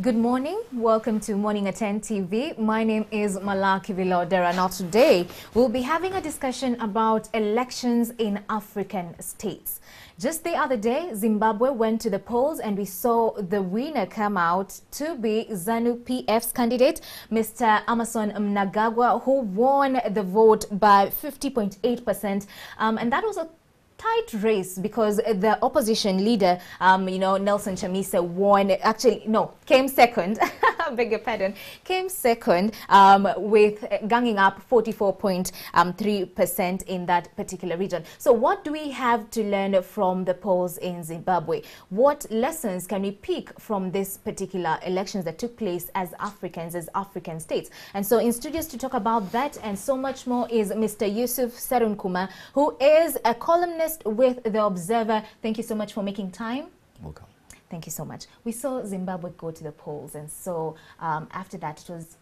Good morning. Welcome to Morning at 10 TV. My name is Malaki Vilodera. Now today, we'll be having a discussion about elections in African states. Just the other day, Zimbabwe went to the polls and we saw the winner come out to be ZANU-PF's candidate, Mr. Emmerson Mnangagwa, who won the vote by 50.8%. And that was a tight race because the opposition leader, Nelson Chamisa came second. Beg your pardon, came second with ganging up 44.3% in that particular region. So what do we have to learn from the polls in Zimbabwe? What lessons can we pick from this particular elections that took place as Africans, as African states? And so in studios to talk about that and so much more is Mr. Yusuf Serunkuma, who is a columnist with The Observer. Thank you so much for making time. Welcome. Thank you so much. We saw Zimbabwe go to the polls, and so after that it was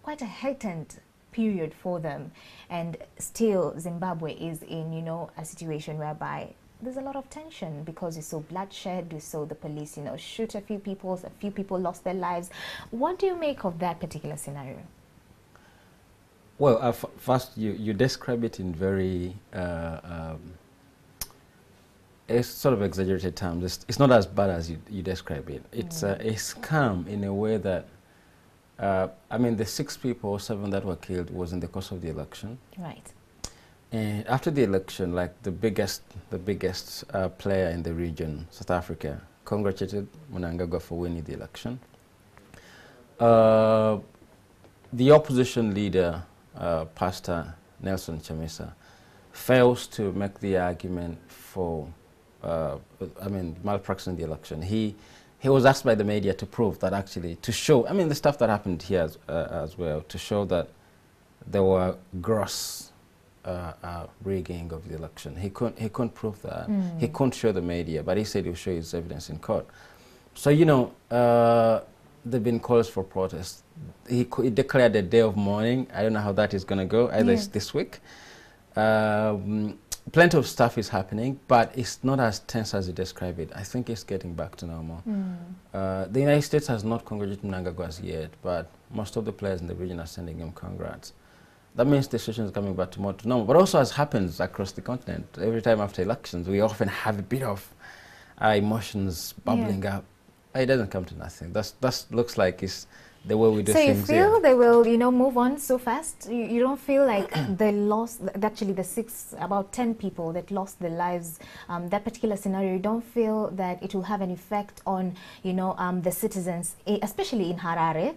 quite a heightened period for them, and still Zimbabwe is in a situation whereby there's a lot of tension because we saw bloodshed, we saw the police shoot a few people lost their lives. What do you make of that particular scenario? Well, first you describe it in very it's sort of exaggerated terms. It's not as bad as you describe it. It's calm in a way that, I mean, the 6 people, 7 that were killed was in the course of the election. Right. And after the election, like the biggest player in the region, South Africa, congratulated Mnangagwa for winning the election. The opposition leader, Pastor Nelson Chamisa, fails to make the argument for malpractice in the election. He was asked by the media to prove that, actually, to show, the stuff that happened here as well, to show that there were gross rigging of the election. He couldn't prove that. He couldn't show the media, but he said he'll show his evidence in court. So, there've been calls for protest. He declared a day of mourning. I don't know how that is going to go. Either it's this week. Plenty of stuff is happening, but it's not as tense as you describe it. I think it's getting back to normal. The United States has not congratulated Mnangagwa as yet, but most of the players in the region are sending him congrats. That means the situation is coming back to normal. But also, as happens across the continent, every time after elections, we often have a bit of emotions bubbling up. It doesn't come to nothing. That looks like it's the way we do things. So you feel they will, move on so fast? You don't feel like they lost, actually about 10 people that lost their lives, that particular scenario, you don't feel that it will have an effect on, the citizens, especially in Harare,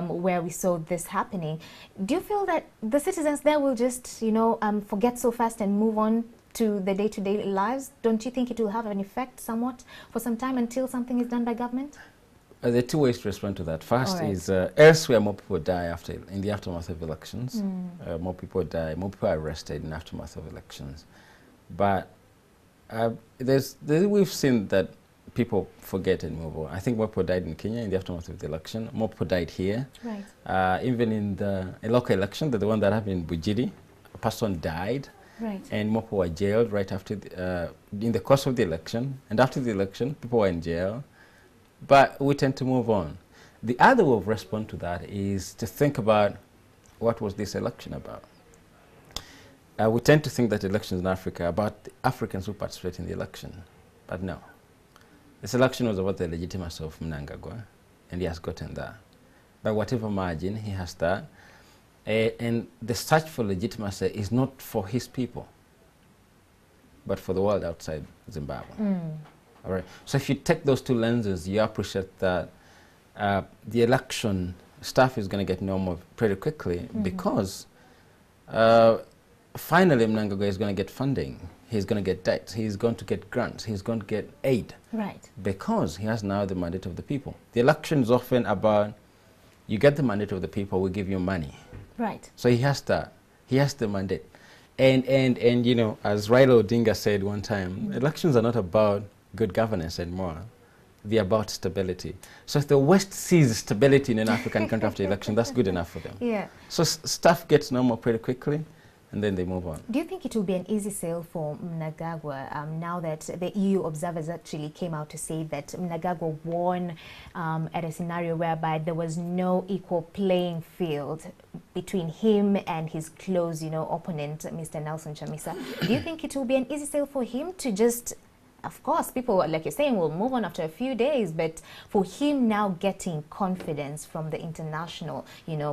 where we saw this happening. Do you feel that the citizens there will just, forget so fast and move on to the day-to-day lives? Don't you think it will have an effect somewhat for some time until something is done by government? There are 2 ways to respond to that. First is elsewhere more people die in the aftermath of elections. More people die, more people are arrested in the aftermath of elections. But we've seen that people forget and move on. I think more people died in Kenya in the aftermath of the election. More people died here. Right. Even in a local election, the one that happened in Bujiri, a person died. Right. And more people were jailed right after in the course of the election. And after the election, people were in jail. But we tend to move on. The other way of responding to that is to think about what was this election about. We tend to think that elections in Africa are about the Africans who participate in the election. But no. This election was about the legitimacy of Mnangagwa, and he has gotten that. By whatever margin, he has that. And the search for legitimacy is not for his people, but for the world outside Zimbabwe. All right. So if you take those 2 lenses, you appreciate that the election stuff is going to get normal pretty quickly because finally Mnangagwa is going to get funding. He's going to get debt. He's going to get grants. He's going to get aid. Right. Because he has now the mandate of the people. The election is often about, you get the mandate of the people, we give you money. Right. So he has that. He has the mandate. And as Raila Odinga said one time, elections are not about good governance anymore. They're about stability. So if the West sees stability in an African country after election, that's good enough for them. Yeah. So stuff gets normal pretty quickly. and then they move on. Do you think it will be an easy sale for Mnangagwa now that the EU observers actually came out to say that Mnangagwa won at a scenario whereby there was no equal playing field between him and his close, opponent, Mr. Nelson Chamisa? Do you think it will be an easy sale for him to just, of course, people, like you're saying, will move on after a few days, but for him now getting confidence from the international,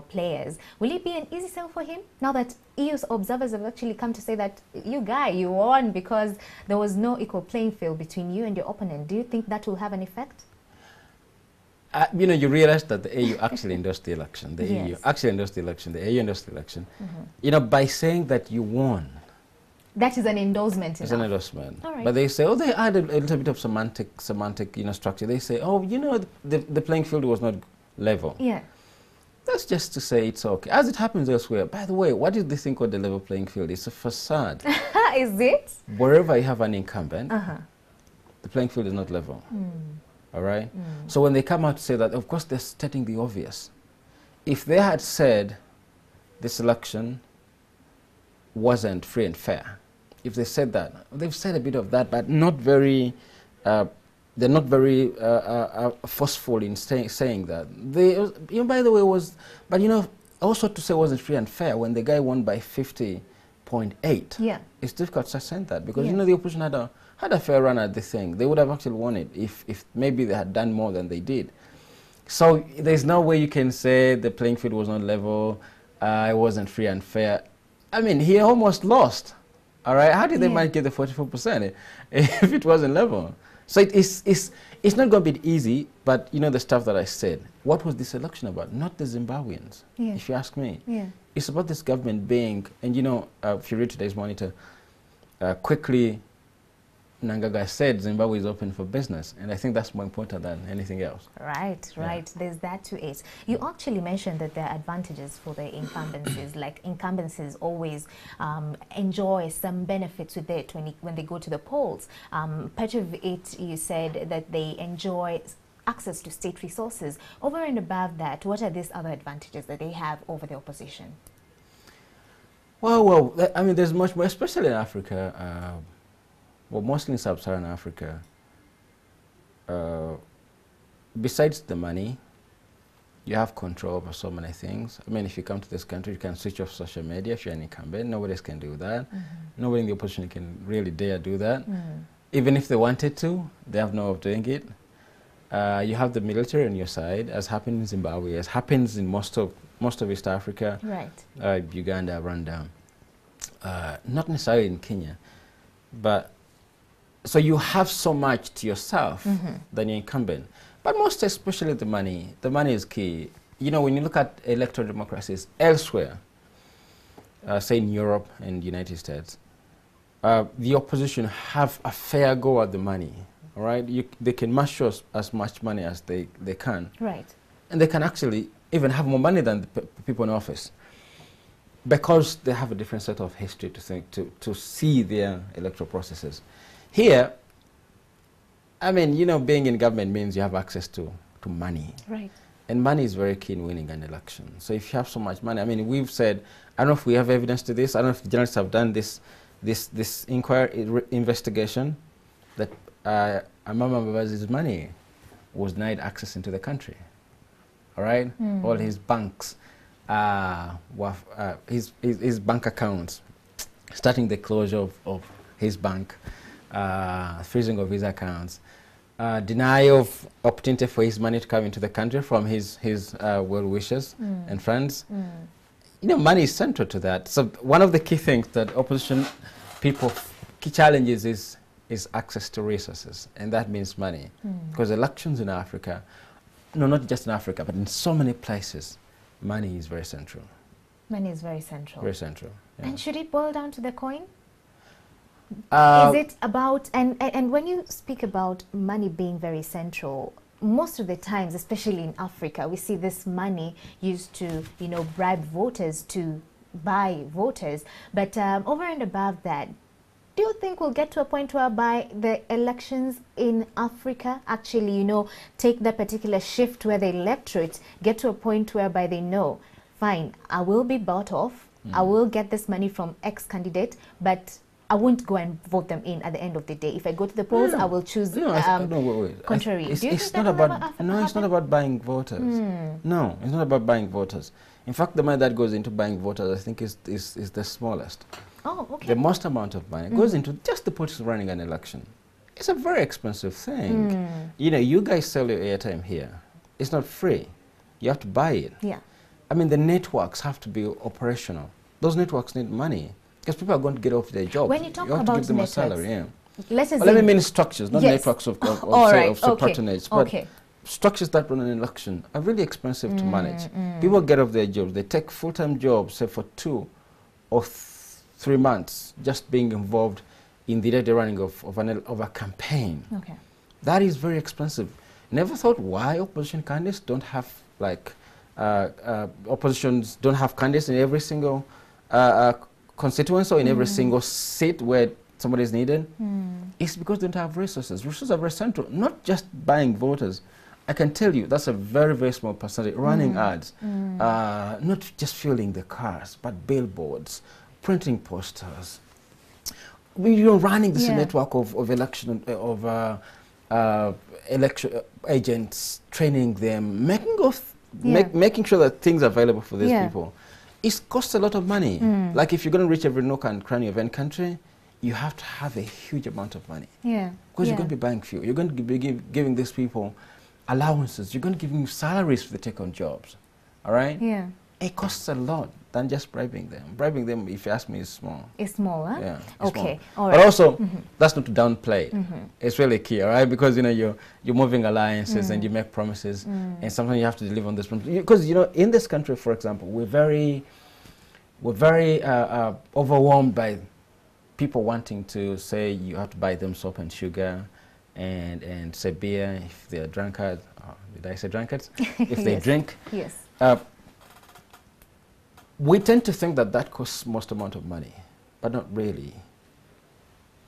players, will it be an easy sale for him now that EU's observers have actually come to say that you won because there was no equal playing field between you and your opponent? Do you think that will have an effect? You realize that the AU actually endorsed the election. The Yes. EU actually endorsed the election. The AU endorsed the election. By saying that you won. That is an endorsement. It's an endorsement. All right. But they say, they added a little bit of semantic, structure. They say, the playing field was not level. Yeah. That's just to say it's okay. As it happens elsewhere. By the way, what is this thing called the level playing field? It's a facade. Is it? Wherever you have an incumbent, the playing field is not level. All right? So when they come out to say that, of course, they're stating the obvious. If they had said this election wasn't free and fair, if they said that, they've said a bit of that, but not very, they're not very forceful in saying that. They, by the way, also to say it wasn't free and fair when the guy won by 50.8. Yeah. It's difficult to say that because, Yeah. the opposition had a fair run at the thing. They would have actually won it if maybe they had done more than they did. So there's no way you can say the playing field was not level, it wasn't free and fair. I mean, he almost lost. All right, how did they manage to get the 44% if it wasn't level? So it's not going to be easy, but the stuff that I said. What was this election about? Not the Zimbabweans, Yeah. if you ask me. Yeah. It's about this government being, and if you read today's Monitor, quickly Mnangagwa said Zimbabwe is open for business, and I think that's more important than anything else. Right, right. Yeah. There's that to it. You actually mentioned that there are advantages for the incumbencies, like incumbencies always enjoy some benefits with it when they go to the polls. Part of it, you said that they enjoy access to state resources. Over and above that, what are these other advantages that they have over the opposition? Well, I mean, there's much more, especially in Africa. Mostly in sub-Saharan Africa, besides the money, you have control over so many things. I mean, if you come to this country, you can switch off social media if you're an incumbent. Nobody else can do that. Nobody in the opposition can really dare do that. Even if they wanted to, they have no way of doing it. You have the military on your side, as happened in Zimbabwe, as happens in most of East Africa. Right. Uganda, Rwanda. Not necessarily in Kenya, but so you have so much to yourself than your incumbent. But most especially the money. The money is key. When you look at electoral democracies elsewhere, say in Europe and the United States, the opposition have a fair go at the money. All right? They can marshal as much money as they can. Right. And they can actually even have more money than the people in office, because they have a different set of history to see their electoral processes. Here, I mean, being in government means you have access to money. Right. And money is very key in winning an election. So if you have so much money, I mean, we've said, I don't know if we have evidence to this, I don't know if the journalists have done this investigation, that Amama Mbabazi's money was denied access into the country. All right? All his banks, his bank accounts, starting the closure of his bank, freezing of his accounts, denial of opportunity for his money to come into the country from his well-wishers and friends. Money is central to that. So one of the key things that opposition people, key challenges is access to resources, and that means money. Because elections in Africa, not just in Africa, but in so many places, money is very central. Money is very central. Very central. Yeah. And should it boil down to the coin? Is it about, and when you speak about money being very central, most of the times, especially in Africa, we see this money used to, bribe voters to buy voters. But over and above that, do you think we'll get to a point whereby the elections in Africa actually, take that particular shift where the electorate get to a point whereby they know, fine, I will be bought off, I will get this money from X candidate, but I won't go and vote them in at the end of the day. If I go to the polls, I will choose wait. contrary. It's not about it's not about buying voters. No, it's not about buying voters. In fact, the money that goes into buying voters, I think, is the smallest. Oh, okay. The most amount of money goes into just the politics of running an election. It's a very expensive thing. You know, you guys sell your airtime here. It's not free. You have to buy it. Yeah. I mean, the networks have to be operational. Those networks need money because people are going to get off their jobs. When you talk have about to give them networks, a salary. Yeah. Let me mean structures, not networks of patronage, but structures that run an election are really expensive to manage. People get off their jobs. They take full-time jobs, say for 2 or 3 months, just being involved in the day-to-day running of a campaign. Okay. That is very expensive. Never thought why opposition candidates don't have like oppositions don't have candidates in every single constituency or in every single seat where somebody is needed. It's because they don't have resources. Resources are very central, not just buying voters. I can tell you that's a very, very small percentage. Running ads, not just fueling the cars, but billboards, printing posters. You're running this network of election election agents, training them, making sure that things are available for these people. It costs a lot of money. Like if you're going to reach every nook and cranny of any country, you have to have a huge amount of money. Yeah. Because you're going to be buying fuel. You're going to be giving these people allowances. You're going to give them salaries if they take on jobs. All right? Yeah. It costs a lot than just bribing them. Bribing them, if you ask me, is small. It's small, huh? Yeah. Okay. All right. But also, that's not to downplay it. It's really key, all right? Because, you know, you're moving alliances and you make promises, and sometimes you have to deliver on this promise. Because, you know, in this country, for example, we're very overwhelmed by people wanting to say you have to buy them soap and sugar and say beer if they're drunkards. Oh, did I say drunkards? If they drink. Yes. We tend to think that that costs most amount of money, but not really.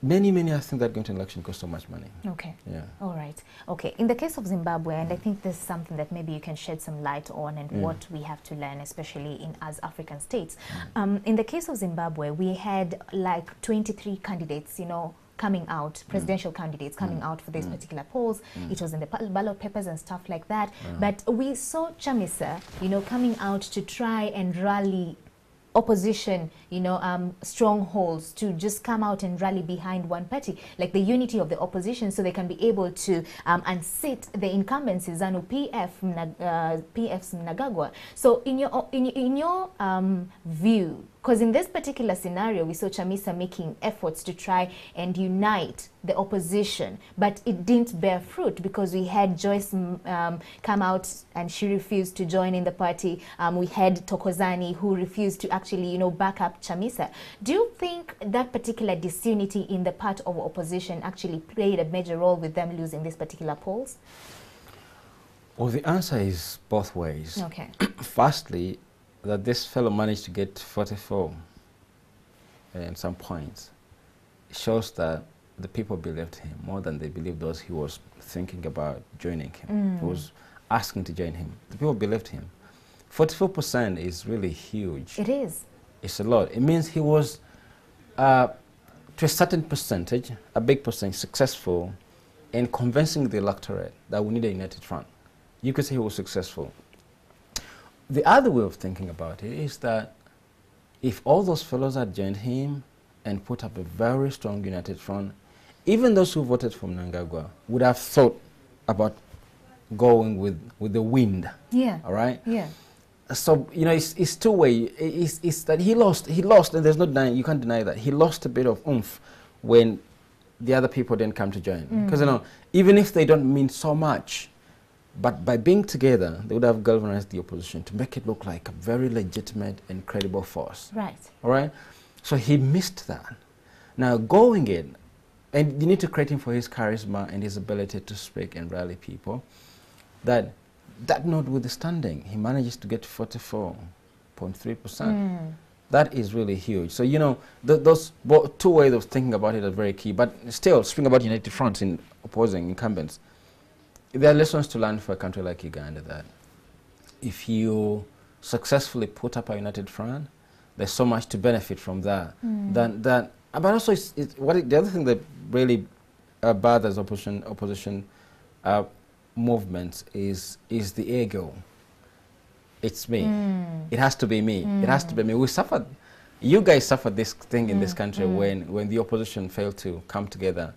Many I think that going to an election costs so much money. Okay. Yeah. All right. Okay. In the case of Zimbabwe, and I think this is something that maybe you can shed some light on and what we have to learn, especially as African states. In the case of Zimbabwe, we had like 23 candidates, you know, coming out, presidential candidates coming out for these particular polls. It was in the ballot papers and stuff like that. But we saw Chamisa, you know, coming out to try and rally opposition, you know, strongholds to just come out and rally behind one party, like the unity of the opposition, so they can be able to unseat the incumbents, ZANU PF's Mnangagwa. So in your view, because in this particular scenario, we saw Chamisa making efforts to try and unite the opposition, but it didn't bear fruit because we had Joyce come out and she refused to join in the party. We had Thokozani who refused to actually, you know, back up Chamisa. Do you think that particular disunity in the part of opposition actually played a major role with them losing these particular polls? Well, the answer is both ways. Okay. Firstly, that this fellow managed to get 44 in some points shows that the people believed him more than they believed those he was thinking about joining him. He was asking to join him. The people believed him. 44% is really huge. It is. It's a lot. It means he was, to a certain percentage, a big percentage, successful in convincing the electorate that we need a united front. You could say he was successful. The other way of thinking about it is that if all those fellows had joined him and put up a very strong united front, even those who voted for Mnangagwa would have thought about going with the wind. Yeah. All right? Yeah. So, you know, it's two-way. It's that he lost, and there's no denying, you can't deny that. He lost a bit of oomph when the other people didn't come to join. Because, you know, even if they don't mean so much, but by being together, they would have galvanized the opposition to make it look like a very legitimate and credible force. Right. All right? So he missed that. Now, going in, and you need to credit him for his charisma and his ability to speak and rally people, that notwithstanding, he manages to get 44.3%. That is really huge. So, you know, those two ways of thinking about it are very key. But still, speaking about united fronts in opposing incumbents, there are lessons to learn for a country like Uganda that if you successfully put up a united front, there's so much to benefit from that. But also, the other thing that really bothers opposition movements is the ego. It's me. It has to be me. It has to be me. We suffered. You guys suffered this thing in this country when the opposition failed to come together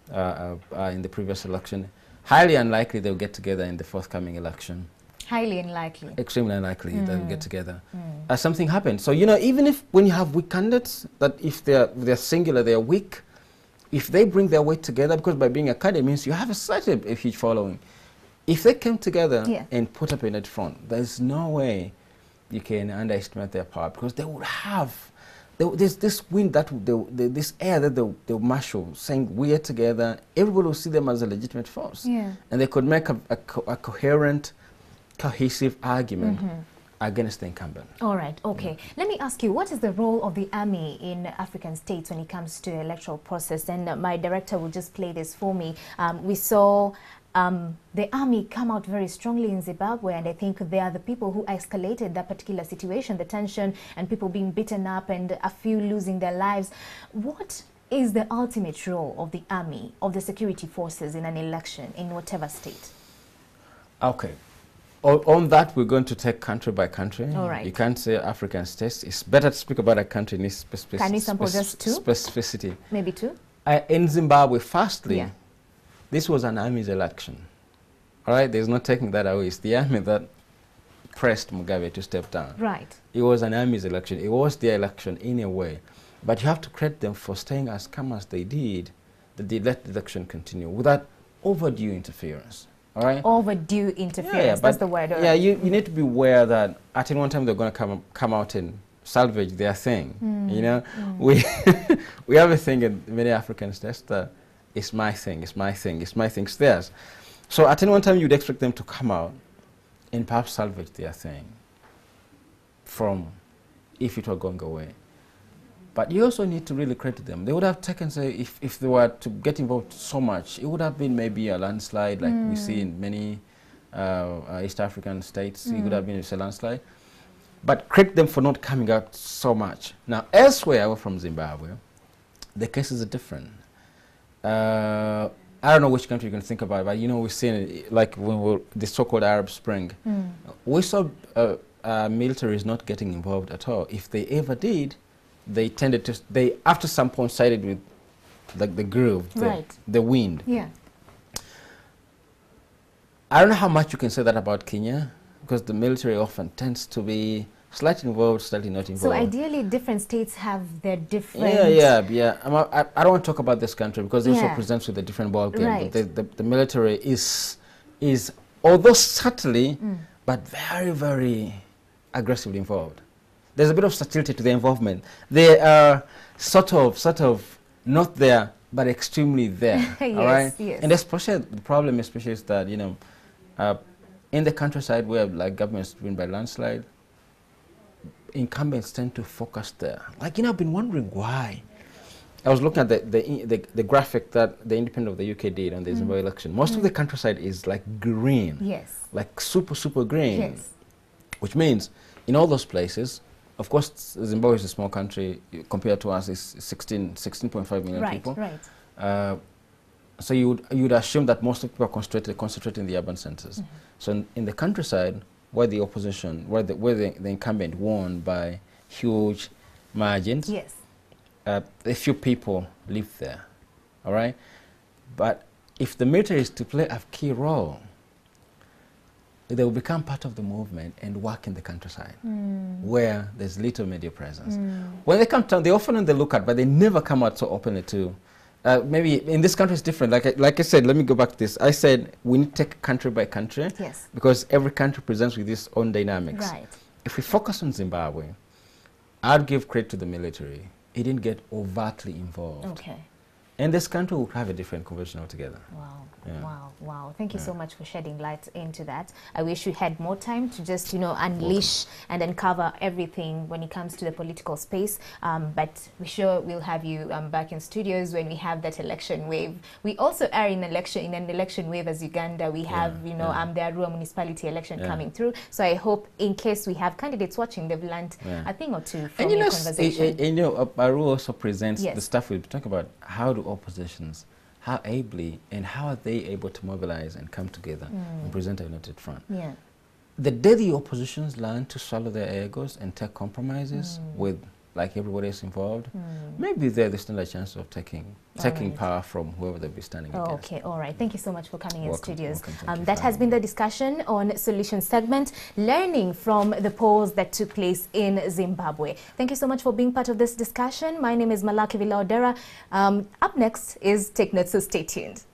in the previous election. Highly unlikely they'll get together in the forthcoming election. Highly unlikely. Extremely unlikely they'll get together. Something happened. So, you know, even if when you have weak candidates, that if they're singular, they're weak, if they bring their weight together, because by being a candidate means you have a huge following. If they came together and put up a net front, there's no way you can underestimate their power, because they would have, there's this wind, this air that they'll marshal, saying we are together. Everybody will see them as a legitimate force. And they could make a coherent, cohesive argument against the incumbent. All right, okay. Let me ask you, what is the role of the army in African states when it comes to electoral process? And my director will just play this for me. We saw the army come out very strongly in Zimbabwe, and I think they are the people who escalated that particular situation, the tension and people being beaten up and a few losing their lives. What is the ultimate role of the army, of the security forces in an election in whatever state? Okay. On that, we're going to take country by country. All right. You can't say African states. It's better to speak about a country in its Can you sample just two? Specificity. Maybe two? In Zimbabwe, firstly, this was an army's election. All right, there's no taking that away. It's the army that pressed Mugabe to step down. Right. It was an army's election. It was their election in a way. But you have to credit them for staying as calm as they did, that they let the election continue without overdue interference. All right? Overdue interference, that's the word. Yeah, you need to be aware that at any one time they're going to come out and salvage their thing. You know, we we have a thing in many African states that it's my thing, it's my thing, it's my thing, it's theirs. So at any one time you'd expect them to come out and perhaps salvage their thing from if it were going away. But you also need to really credit them. They would have taken, say, if they were to get involved so much, it would have been maybe a landslide like we see in many East African states. It would have been a landslide. But credit them for not coming out so much. Now, elsewhere away from Zimbabwe, the cases are different. I don't know which country you can think about, but you know, we've seen it, like when the so-called Arab Spring. We saw militaries not getting involved at all. If they ever did, they tended to, after some point sided with like the groove, the wind. Yeah. I don't know how much you can say that about Kenya, because the military often tends to be slightly involved, slightly not involved. So ideally, different states have their different... Yeah. I don't want to talk about this country because it also presents with a different ball game. Right. The military is although subtly, but very, very aggressively involved. There's a bit of subtlety to the involvement. They are sort of not there, but extremely there. Yes, all right? yes. And especially, the problem especially is that, you know, in the countryside where like governments win by landslide, incumbents tend to focus there. Like, you know, I've been wondering why. I was looking at the graphic that the Independent of the UK did on the Zimbabwe election. Most of the countryside is like green. Yes. Like super, super green. Yes. Which means in all those places, of course, Zimbabwe is a small country compared to us. It's 16.5 million people. Right. So you would assume that most of the people are concentrated in the urban centers. So in the countryside, where the opposition, where the incumbent won by huge margins, yes, a few people live there, all right? But if the military is to play a key role, they will become part of the movement and work in the countryside, where there's little media presence. When they come down, they often on the lookout, but they never come out so openly to. Maybe in this country it's different. Like I said, let me go back to this. I said we need to take country by country, yes, because every country presents with its own dynamics. Right. If we focus on Zimbabwe, I'd give credit to the military. It didn't get overtly involved. Okay. And this country will have a different convention altogether. Wow. Yeah. Wow, wow. Thank you so much for shedding light into that. I wish we had more time to just, unleash and uncover everything when it comes to the political space. But we sure we'll have you back in studios when we have that election wave. We also are in an election wave as Uganda. We have, the Arua municipality election coming through. So I hope in case we have candidates watching, they've learned a thing or two from your conversation. Arua also presents Yes. the stuff we talk about. How do oppositions, how ably and how are they able to mobilize and come together and present a united front? Yeah. The day the oppositions learn to swallow their egos and take compromises with like everybody else involved, maybe they stand a chance of taking power from whoever they'll be standing against. Okay, all right. Thank you so much for coming in studios. Welcome, that has been the discussion on Solution segment, learning from the polls that took place in Zimbabwe. Thank you so much for being part of this discussion. My name is Malaki Vilaodera. Up next is Take Notes, so stay tuned.